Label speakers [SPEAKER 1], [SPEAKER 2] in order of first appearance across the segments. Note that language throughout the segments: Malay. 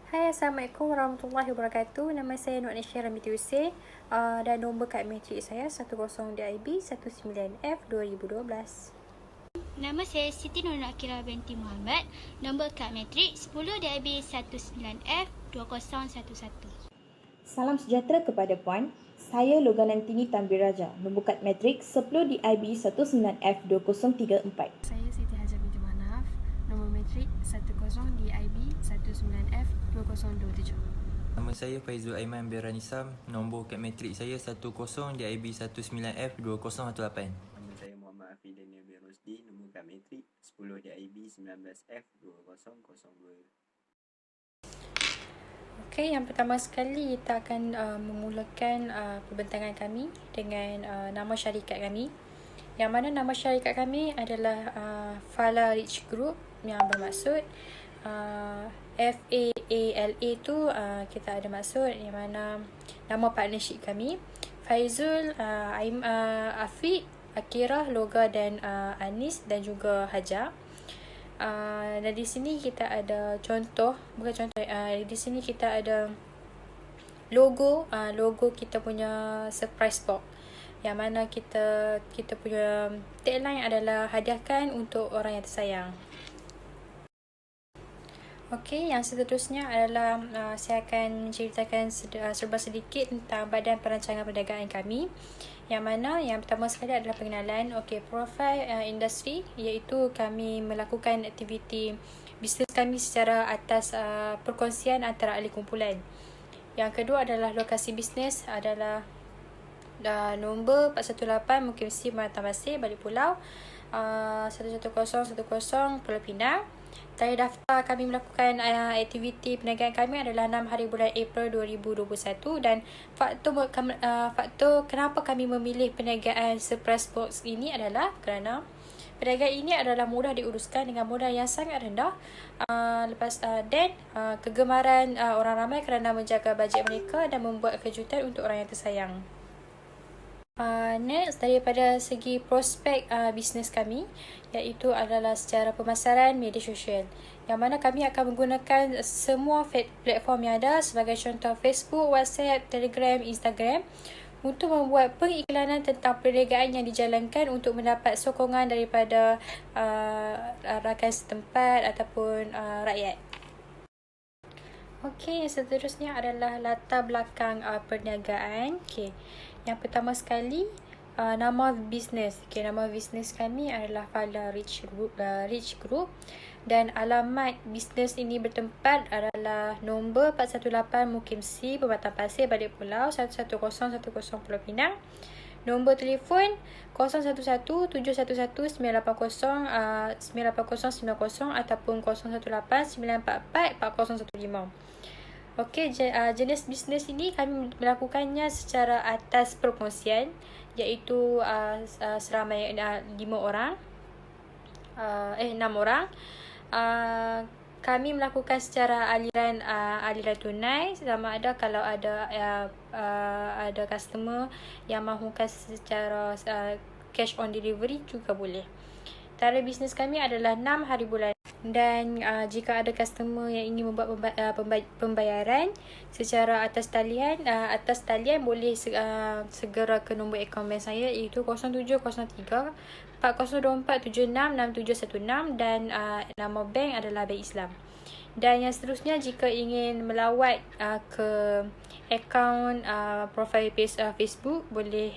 [SPEAKER 1] Hai, Assalamualaikum warahmatullahi wabarakatuh. Nama saya Nur Nisha Ramiti Hussein dan nombor kad matrik saya 10DIB 19F 2012.
[SPEAKER 2] Nama saya Siti Nurul Akira binti Muhammad. Nombor kad matrik 10 DIB 19F 2011.
[SPEAKER 3] Salam sejahtera kepada Puan. Saya Loganantini Tambir Raja. Nombor kad matrik 10 DIB 19F 2034.
[SPEAKER 4] Saya Siti Hajar binti Manaf. Nombor matrik 10 DIB 19F 2027.
[SPEAKER 5] Nama saya Faizul Aiman bin Ranisam. Nombor kad matrik saya 10 DIB 19F 2018.
[SPEAKER 6] Nama saya Muhammad Afi Daniel bin Rosdi. Nombor kad matrik 10 DIB 19F 2002.
[SPEAKER 1] Okey, yang pertama sekali kita akan memulakan perbincangan kami dengan nama syarikat kami. Yang mana nama syarikat kami adalah Fala Rich Group, yang bermaksud FAALA tu kita ada maksud yang mana nama partnership kami Faizul, Afiq, Akira, Loga dan Anis dan juga Hajar. Dan di sini kita ada di sini kita ada logo kita punya surprise box, yang mana kita punya tagline adalah hadiahkan untuk orang yang tersayang. Okey, yang seterusnya adalah saya akan menceritakan serba sedikit tentang Badan Perancangan Perniagaan kami. Yang mana yang pertama sekali adalah pengenalan. Okey, profil industri, iaitu kami melakukan aktiviti bisnes kami secara atas perkongsian antara ahli kumpulan. Yang kedua adalah lokasi bisnes adalah nombor 418 Mukim C, Matang Pasir, Balik Pulau, 11010 Pulau Pinang. Tarikh daftar kami melakukan aktiviti perniagaan kami adalah 6 hari bulan April 2021, dan faktor kenapa kami memilih perniagaan surprise box ini adalah kerana perniagaan ini adalah mudah diuruskan dengan modal yang sangat rendah, dan kegemaran orang ramai kerana menjaga bajet mereka dan membuat kejutan untuk orang yang tersayang. Next, daripada segi prospek bisnes kami, iaitu adalah secara pemasaran media sosial, yang mana kami akan menggunakan semua platform yang ada, sebagai contoh Facebook, WhatsApp, Telegram, Instagram, untuk membuat pengiklanan tentang perniagaan yang dijalankan untuk mendapat sokongan daripada rakan setempat ataupun rakyat. Okey, yang seterusnya adalah latar belakang perniagaan. Okey, yang pertama sekali nama bisnes. Okey, nama bisnes kami adalah Fala Rich Group, dan alamat bisnes ini bertempat adalah nombor 418 Mukim C, Pematang Pasir, Balik Pulau, 11010 Pulau Pinang. Nombor telefon 011-980-980-90 ataupun 018-944-4015. Okey, jenis bisnes ini kami melakukannya secara atas perkongsian, iaitu seramai 6 orang. Kami melakukan secara aliran tunai, sama ada kalau ada customer yang mahukan secara cash on delivery juga boleh. Tarikh bisnes kami adalah 6 hari bulan, dan jika ada customer yang ingin membuat pembayaran secara atas talian boleh segera ke nombor akaun bank saya, iaitu 0703 4024 766716, dan nama bank adalah Bank Islam. Dan yang seterusnya, jika ingin melawat ke akaun profil Facebook, boleh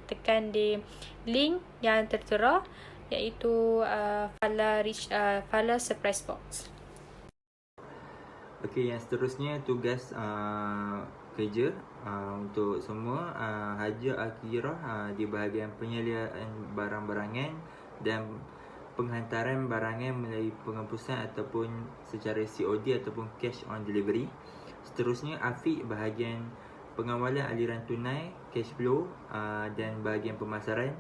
[SPEAKER 1] tekan di link yang tertera, iaitu Fala Surprise Box.
[SPEAKER 5] Okey, yang seterusnya tugas kerja untuk semua Hajar, Akira di bahagian penyediaan barang-barangan dan penghantaran barangan melalui penghapusan ataupun secara COD ataupun cash on delivery. Seterusnya Afiq bahagian pengawalan aliran tunai, cash flow dan bahagian pemasaran.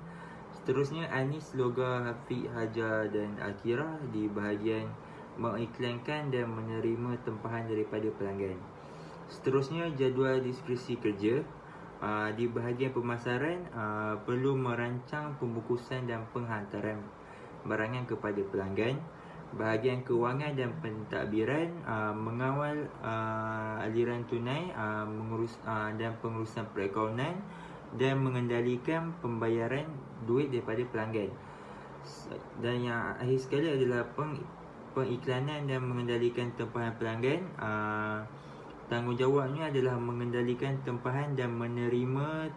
[SPEAKER 5] Seterusnya Anis, Loga, Hafiq, Hajar dan Akira di bahagian mengiklankan dan menerima tempahan daripada pelanggan. Seterusnya jadual deskripsi kerja. Di bahagian pemasaran perlu merancang pembungkusan dan penghantaran barangan kepada pelanggan. bahagian kewangan dan pentadbiran, mengawal aliran tunai, dan pengurusan perakaunan, dan mengendalikan pembayaran duit daripada pelanggan. Dan yang akhir sekali adalah pengiklanan dan mengendalikan tempahan pelanggan. Tanggungjawabnya adalah mengendalikan tempahan dan menerima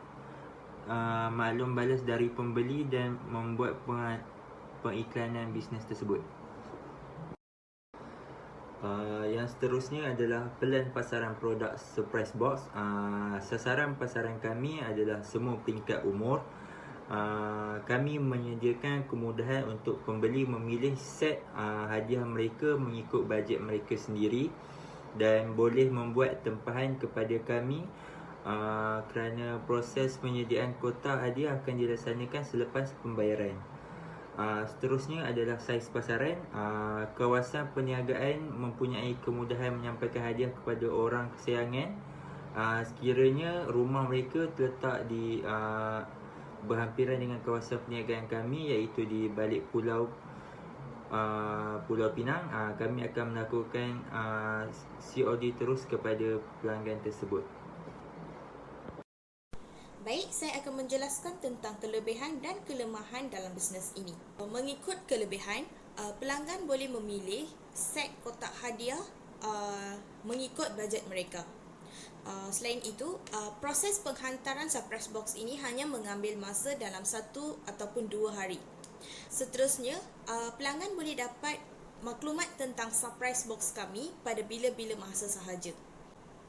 [SPEAKER 5] maklum balas dari pembeli dan membuat pengiklanan bisnes tersebut. Yang seterusnya adalah pelan pasaran produk surprise box. Sasaran pasaran kami adalah semua peringkat umur. Kami menyediakan kemudahan untuk pembeli memilih set hadiah mereka mengikut bajet mereka sendiri dan boleh membuat tempahan kepada kami kerana proses penyediaan kotak hadiah akan dilaksanakan selepas pembayaran. Seterusnya adalah saiz pasaran. Kawasan perniagaan mempunyai kemudahan menyampaikan hadiah kepada orang kesayangan sekiranya rumah mereka terletak di berhampiran dengan kawasan perniagaan kami, iaitu di balik Pulau Pinang. Kami akan melakukan COD terus kepada pelanggan tersebut.
[SPEAKER 3] Baik, saya akan menjelaskan tentang kelebihan dan kelemahan dalam bisnes ini. Mengikut kelebihan, pelanggan boleh memilih set kotak hadiah mengikut bajet mereka. Selain itu, proses penghantaran surprise box ini hanya mengambil masa dalam 1 ataupun 2 hari. Seterusnya, pelanggan boleh dapat maklumat tentang surprise box kami pada bila-bila masa sahaja.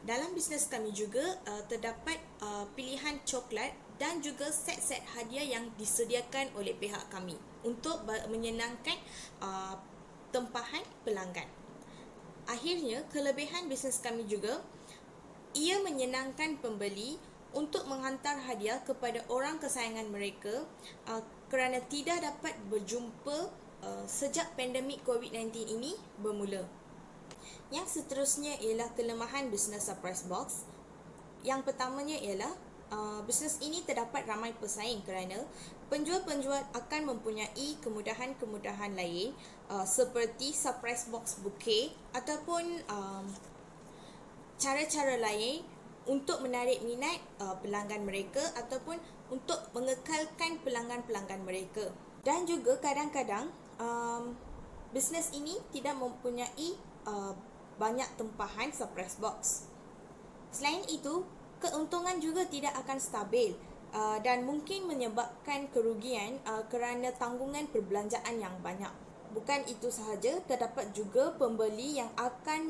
[SPEAKER 3] Dalam bisnes kami juga terdapat pilihan coklat dan juga set-set hadiah yang disediakan oleh pihak kami untuk menyenangkan tempahan pelanggan. Akhirnya, kelebihan bisnes kami juga, ia menyenangkan pembeli untuk menghantar hadiah kepada orang kesayangan mereka kerana tidak dapat berjumpa sejak pandemik COVID-19 ini bermula. Yang seterusnya ialah kelemahan bisnes surprise box. Yang pertamanya ialah bisnes ini terdapat ramai pesaing kerana penjual-penjual akan mempunyai kemudahan-kemudahan lain seperti surprise box bouquet ataupun cara-cara lain untuk menarik minat pelanggan mereka ataupun untuk mengekalkan pelanggan-pelanggan mereka. Dan juga kadang-kadang bisnes ini tidak mempunyai banyak tempahan surprise box. Selain itu, keuntungan juga tidak akan stabil dan mungkin menyebabkan kerugian kerana tanggungan perbelanjaan yang banyak. Bukan itu sahaja, terdapat juga pembeli yang akan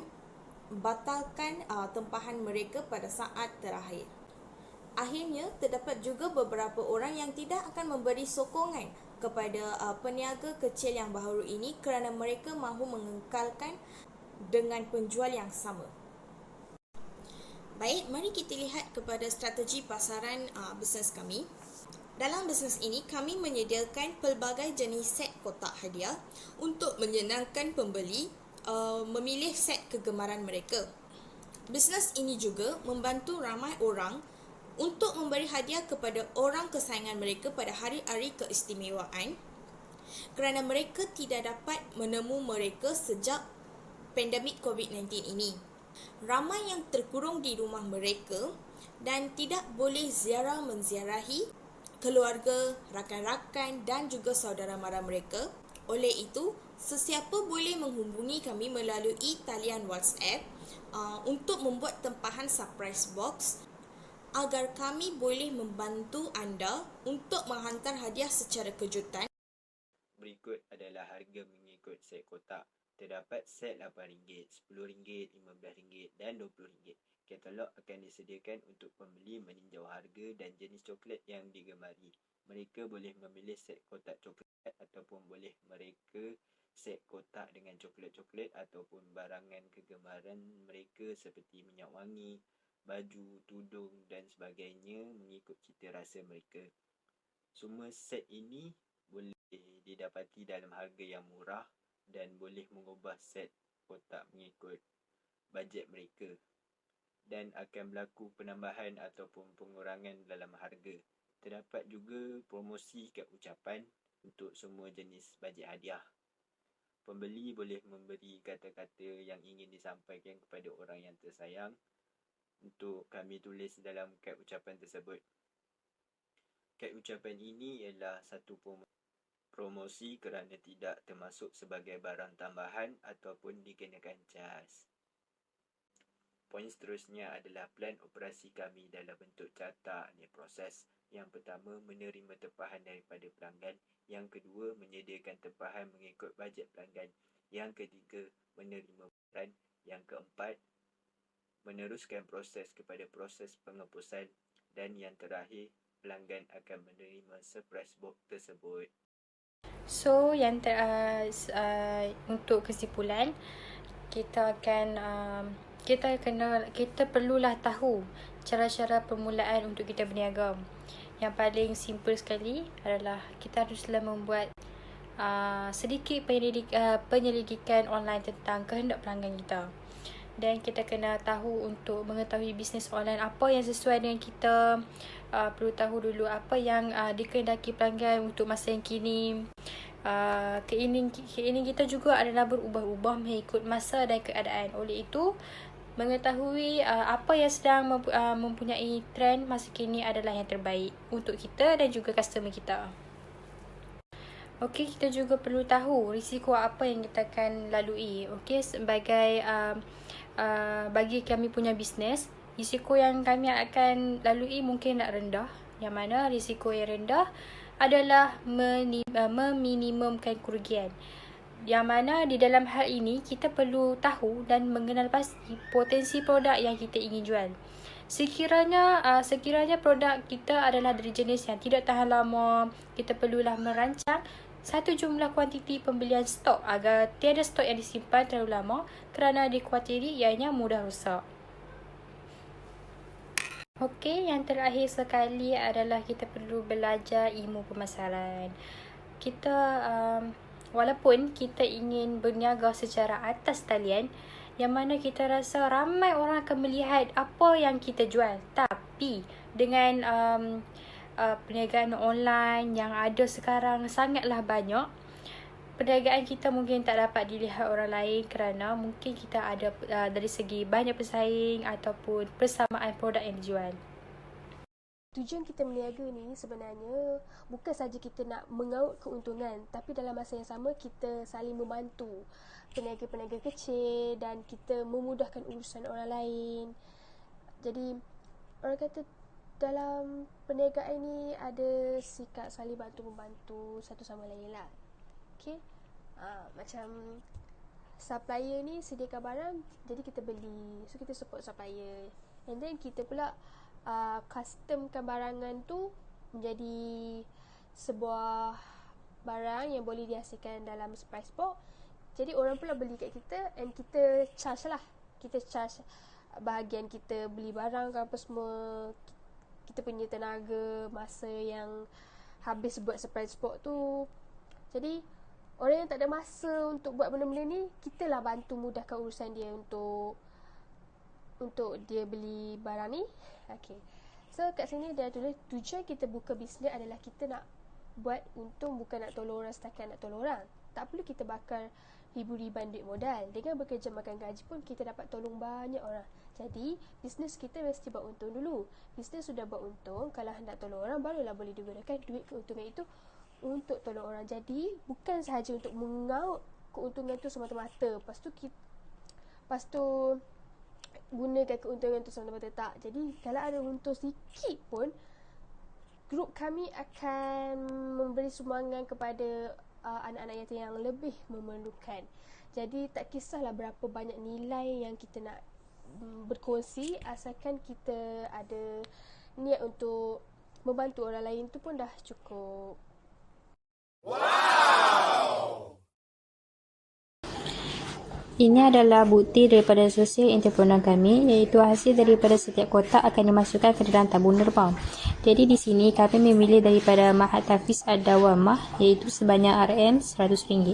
[SPEAKER 3] batalkan tempahan mereka pada saat terakhir. Akhirnya, terdapat juga beberapa orang yang tidak akan memberi sokongan kepada peniaga kecil yang baharu ini kerana mereka mahu mengekalkan dengan penjual yang sama. Baik, mari kita lihat kepada strategi pasaran bisnes kami. Dalam bisnes ini, kami menyediakan pelbagai jenis set kotak hadiah untuk menyenangkan pembeli memilih set kegemaran mereka. Bisnes ini juga membantu ramai orang untuk memberi hadiah kepada orang kesayangan mereka pada hari-hari keistimewaan kerana mereka tidak dapat menemu mereka sejak pandemik COVID-19 ini. Ramai yang terkurung di rumah mereka dan tidak boleh menziarahi keluarga, rakan-rakan dan juga saudara mara mereka. Oleh itu, sesiapa boleh menghubungi kami melalui talian WhatsApp untuk membuat tempahan surprise box agar kami boleh membantu anda untuk menghantar hadiah secara kejutan.
[SPEAKER 6] Berikut adalah harga mengikut set kotak. Terdapat set RM8, RM10, RM15 dan RM20. Katalog akan disediakan untuk pembeli meninjau harga dan jenis coklat yang digemari. Mereka boleh memilih set kotak coklat ataupun boleh mereka set kotak dengan coklat-coklat ataupun barangan kegemaran mereka seperti minyak wangi, baju, tudung dan sebagainya mengikut cita rasa mereka. Semua set ini boleh didapati dalam harga yang murah dan boleh mengubah set kotak mengikut bajet mereka, dan akan berlaku penambahan ataupun pengurangan dalam harga. Terdapat juga promosi kad ucapan untuk semua jenis bajet hadiah. Pembeli boleh memberi kata-kata yang ingin disampaikan kepada orang yang tersayang untuk kami tulis dalam kad ucapan tersebut. Kad ucapan ini ialah satu promosi kerana tidak termasuk sebagai barang tambahan ataupun dikenakan cas. Poin seterusnya adalah plan operasi kami dalam bentuk carta ahli proses. Yang pertama, menerima tempahan daripada pelanggan. Yang kedua, menyediakan tempahan mengikut bajet pelanggan. Yang ketiga, menerima bayaran. Yang keempat, meneruskan proses kepada proses penghapusan. Dan yang terakhir, pelanggan akan menerima surprise box tersebut.
[SPEAKER 1] So, untuk kesimpulan, kita perlulah tahu cara-cara permulaan untuk kita berniaga. Yang paling simple sekali adalah kita haruslah membuat sedikit penyelidikan online tentang kehendak pelanggan kita. Dan kita kena tahu untuk mengetahui bisnes online apa yang sesuai dengan kita. Perlu tahu dulu apa yang dikehendaki pelanggan untuk masa yang kini. Keinginan kita juga adalah berubah-ubah mengikut masa dan keadaan. Oleh itu, mengetahui apa yang sedang mempunyai trend masa kini adalah yang terbaik untuk kita dan juga customer kita. Okey, kita juga perlu tahu risiko apa yang kita akan lalui. Okey, sebagai bagi kami punya bisnes, risiko yang kami akan lalui mungkin nak rendah. Yang mana risiko yang rendah adalah meminimumkan kerugian. Yang mana di dalam hal ini kita perlu tahu dan mengenal pasti potensi produk yang kita ingin jual. Sekiranya produk kita adalah dari jenis yang tidak tahan lama, kita perlulah merancang satu jumlah kuantiti pembelian stok agar tiada stok yang disimpan terlalu lama kerana dikhawatiri ianya mudah rosak. Okey, yang terakhir sekali adalah kita perlu belajar ilmu pemasaran. Kita walaupun kita ingin berniaga secara atas talian, yang mana kita rasa ramai orang akan melihat apa yang kita jual, tapi dengan perniagaan online yang ada sekarang sangatlah banyak, perniagaan kita mungkin tak dapat dilihat orang lain kerana mungkin kita ada dari segi banyak pesaing ataupun persamaan produk yang dijual.
[SPEAKER 4] Tujuan kita berniaga ni sebenarnya bukan saja kita nak mengaut keuntungan, tapi dalam masa yang sama kita saling membantu peniaga-peniaga kecil dan kita memudahkan urusan orang lain. Jadi orang kata dalam perniagaan ni ada sikap saling bantu-membantu satu sama lain lah. Okay, macam supplier ni sediakan barang, jadi kita beli, so kita support supplier. And then kita pula customkan barangan tu menjadi sebuah barang yang boleh dihasilkan dalam surprise box. Jadi orang pula beli kat kita and kita charge lah. Kita charge bahagian kita beli barang ke apa semua, kita punya tenaga, masa yang habis buat surprise box tu. Jadi orang yang tak ada masa untuk buat benda-benda ni, kita lah bantu mudahkan urusan dia untuk dia beli barang ni. Okay, so kat sini dia tulis tujuan kita buka bisnes adalah kita nak buat untung, bukan nak tolong orang setakat nak tolong orang. Tak perlu kita bakar ribu-ribuan duit modal. Dengan bekerja makan gaji pun kita dapat tolong banyak orang. Jadi bisnes kita mesti buat untung dulu. Bisnes sudah buat untung, kalau hendak tolong orang, barulah boleh digunakan duit keuntungan itu untuk tolong orang. Jadi bukan sahaja untuk mengaut keuntungan tu semata-mata, lepas tu gunakan keuntungan tu semata-mata, tak. Jadi kalau ada untung sikit pun, grup kami akan memberi sumbangan kepada anak-anak yatim yang lebih memerlukan. Jadi tak kisahlah berapa banyak nilai yang kita nak berkongsi, asalkan kita ada niat untuk membantu orang lain, tu pun dah cukup.
[SPEAKER 1] Wow! Ini adalah bukti daripada social entrepreneur kami, iaitu hasil daripada setiap kotak akan dimasukkan ke dalam tabung derma. Jadi di sini kami memilih daripada Mahat Hafiz Ad-Dawamah, iaitu sebanyak RM100.